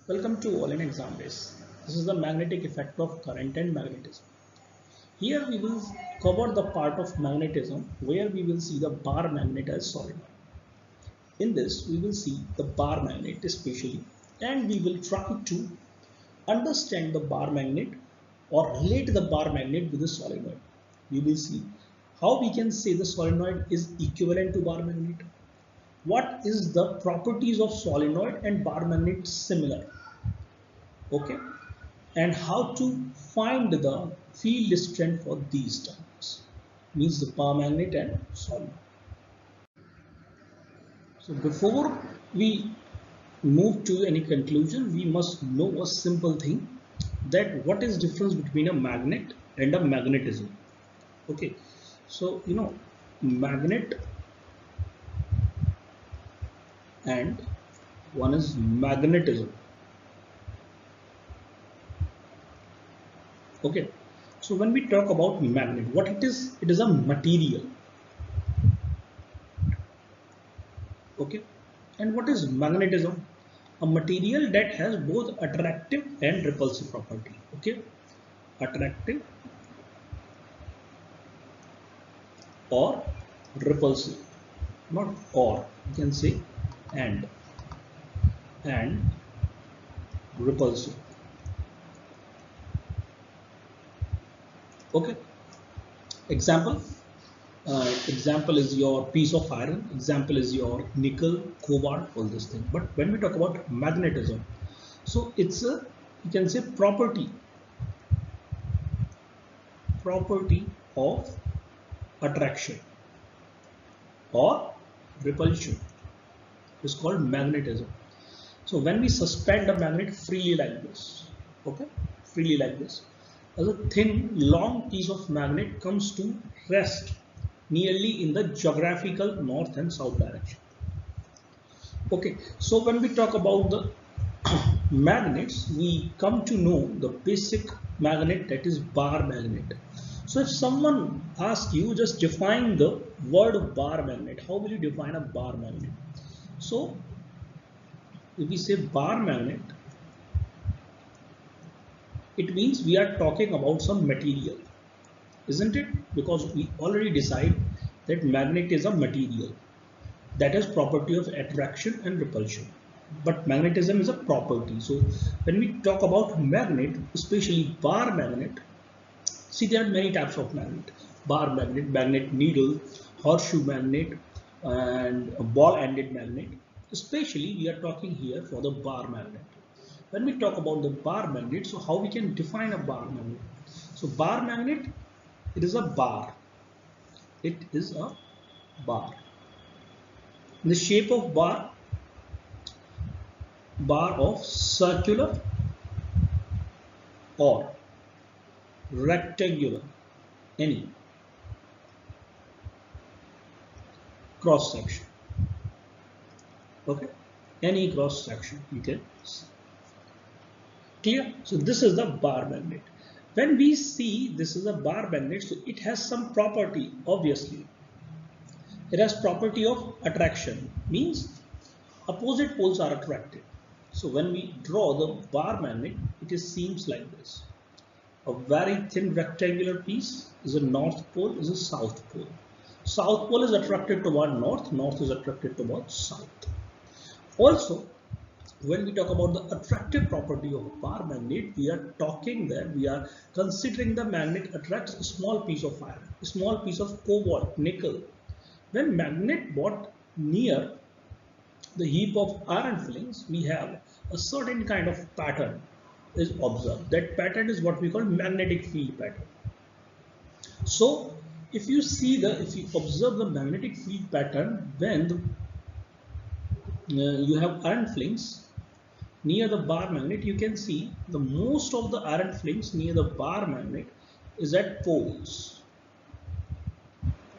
Welcome to all in exam days. This is the magnetic effect of current and magnetism. Here we will cover the part of magnetism where we will see the bar magnet as solenoid. In this we will see the bar magnet especially, and we will try to understand the bar magnet or relate the bar magnet with the solenoid. We will see how we can say the solenoid is equivalent to bar magnet. What is the properties of solenoid and bar magnet similar? Okay, and how to find the field strength for these terms, means the bar magnet and solenoid. So before we move to any conclusion, we must know a simple thing, that what is difference between a magnet and a magnetism. Okay, so magnet and one is magnetism. Okay, so when we talk about magnet, what it is a material. Okay, and what is magnetism? A material that has both attractive and repulsive property. Okay, attractive or repulsive, not or, you can say and repulsive. Okay, example is your piece of iron, example is your nickel, cobalt, all this thing. But when we talk about magnetism, so it's a, you can say, property of attraction or repulsion is called magnetism. So when we suspend a magnet freely like this, okay, freely like this, as a thin long piece of magnet comes to rest nearly in the geographical north and south direction. Okay, so when we talk about the magnets, we come to know the basic magnet, that is bar magnet. So if someone asks you, just define the word bar magnet, how will you define a bar magnet? So if we say bar magnet, it means we are talking about some material, isn't it? Because we already decide that magnet is a material that has property of attraction and repulsion, but magnetism is a property. So when we talk about magnet, especially bar magnet, see, there are many types of magnet: bar magnet, magnet needle, horseshoe magnet, and a ball-ended magnet. Especially we are talking here for the bar magnet. When we talk about the bar magnet, so how we can define a bar magnet? So bar magnet, it is a bar. It is a bar. In the shape of bar of circular or rectangular, any cross section. Okay, any cross section you can see. Clear? So this is the bar magnet. When we see this is a bar magnet, so it has some property. Obviously it has property of attraction, means opposite poles are attracted. So when we draw the bar magnet, it seems like this: a very thin rectangular piece is a north pole, is a south pole. South pole is attracted toward north, north is attracted towards south. Also, when we talk about the attractive property of bar magnet, we are talking that we are considering the magnet attracts a small piece of iron, a small piece of cobalt, nickel. When magnet brought near the heap of iron filings, we have a certain kind of pattern is observed. That pattern is what we call magnetic field pattern. So if you observe the magnetic field pattern, when you have iron filings near the bar magnet, you can see the most of the iron filings near the bar magnet is at poles.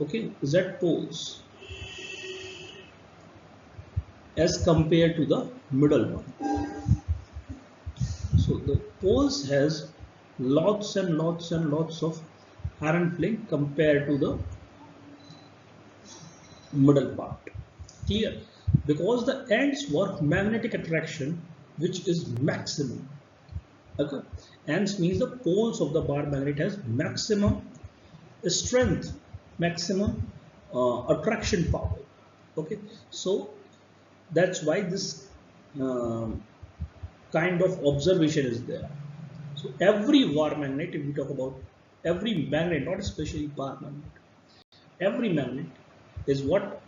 Okay, is at poles as compared to the middle one. So the poles has lots and lots and lots of iron filing compared to the middle part. Clear? Because the ends work magnetic attraction which is maximum. Okay, and means the poles of the bar magnet has maximum strength, maximum attraction power. Okay, so that's why this kind of observation is there. So every bar magnet, if we talk about every magnet, not especially bar magnet, every magnet is what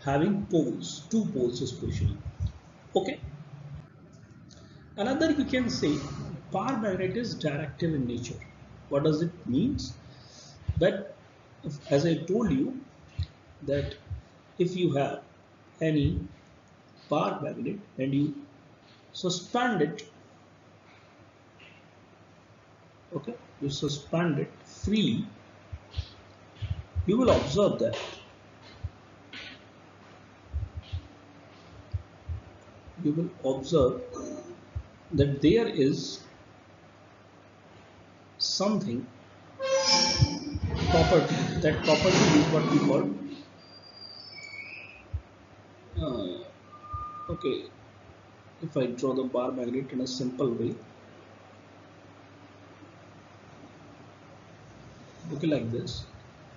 having poles, two poles especially. Okay, another you can say bar magnet is directive in nature. What does it means? That as I told you that if you have any bar magnet and you suspend it, okay, you suspend it freely, you will observe that there is something property. That property is what we call okay, if I draw the bar magnet in a simple way, okay, like this.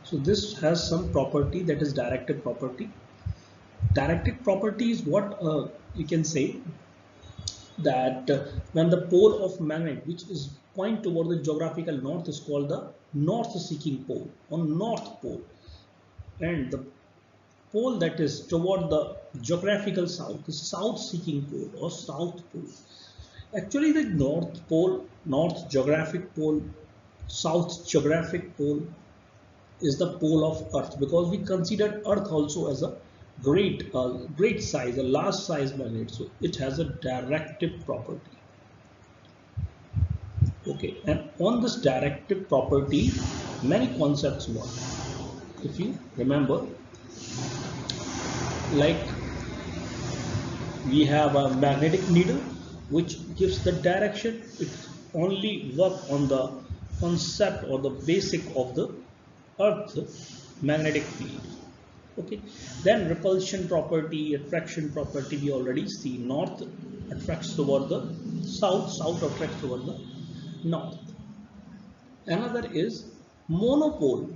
So this has some property that is directive property. Directive property is what you can say that when the pole of magnet which is point toward the geographical north is called the north seeking pole or north pole, and the pole that is toward the geographical south is south seeking pole or south pole. Actually the north pole, north geographic pole, south geographic pole is the pole of earth, because we consider earth also as a great size, a large size magnet, so it has a directive property. Okay, and on this directive property many concepts work. If you remember, like we have a magnetic needle which gives the direction, it only work on the concept or the basic of the earth magnetic field. Okay, then repulsion property, attraction property we already see. North attracts toward the south, south attracts toward the north. Another is monopole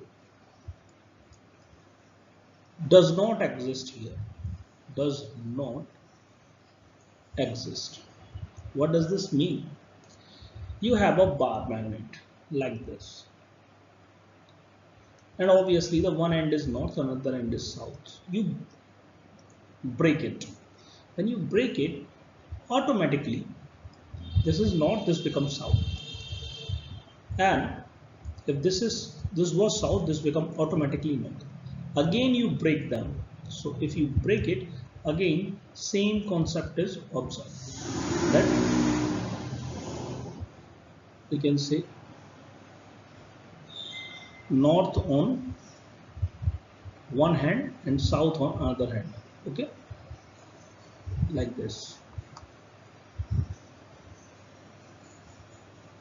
does not exist here, does not exist. What does this mean? You have a bar magnet like this, and obviously the one end is north, another end is south. You break it. When you break it, automatically this is north, this becomes south, and if this was south, this becomes automatically north. Again you break them. So if you break it again, same concept is observed, that we can say north on one hand and south on another hand. Okay, like this.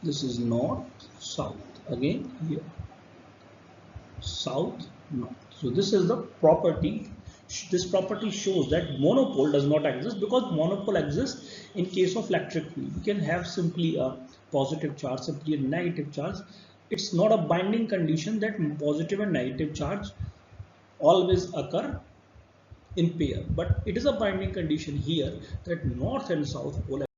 This is north, south, again here south, north. So this is the property. This property shows that monopole does not exist, because monopole exists in case of electric field. You can have simply a positive charge, simply a negative charge. It's not a binding condition that positive and negative charge always occur in pair, but it is a binding condition here that north and south pole